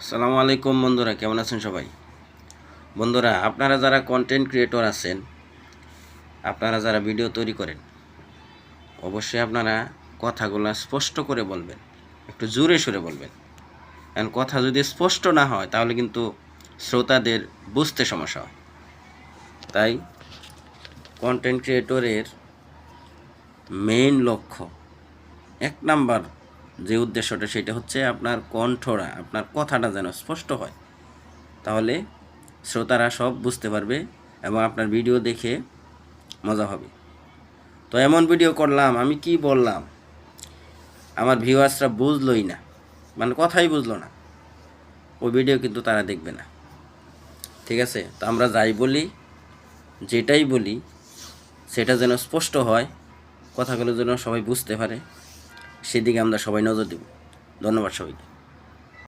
আসসালামু আলাইকুম বন্ধুরা, কেমন আছেন সবাই? বন্ধুরা, আপনারা যারা কন্টেন্ট ক্রিয়েটর আছেন, আপনারা যারা ভিডিও তৈরি করেন, অবশ্যই আপনারা কথাগুলো স্পষ্ট করে বলবেন, একটু জোরে সোরে বলবেন। কারণ কথা যদি স্পষ্ট না হয় তাহলে কিন্তু শ্রোতাদের বুঝতে সমস্যা হয়। তাই কন্টেন্ট ক্রিয়েটরের মেইন লক্ষ্য, এক নাম্বার যে উদ্দেশ্যটা, সেটা হচ্ছে আপনার কণ্ঠটা, আপনার কথাটা যেন স্পষ্ট হয়। তাহলে শ্রোতারা সব বুঝতে পারবে এবং আপনার ভিডিও দেখে মজা হবে। তো এমন ভিডিও করলাম, আমি কি বললাম, আমার ভিউয়ার্সরা বুঝলোই না, মানে কথাই বুঝলো না, ওই ভিডিও কিন্তু তারা দেখবে না। ঠিক আছে? তো আমরা যাই বলি, যেটাই বলি, সেটা যেন স্পষ্ট হয়, কথাগুলো যেন সবাই বুঝতে পারে, সেদিকে আমরা সবাই নজর দেব। ধন্যবাদ সবাইকে।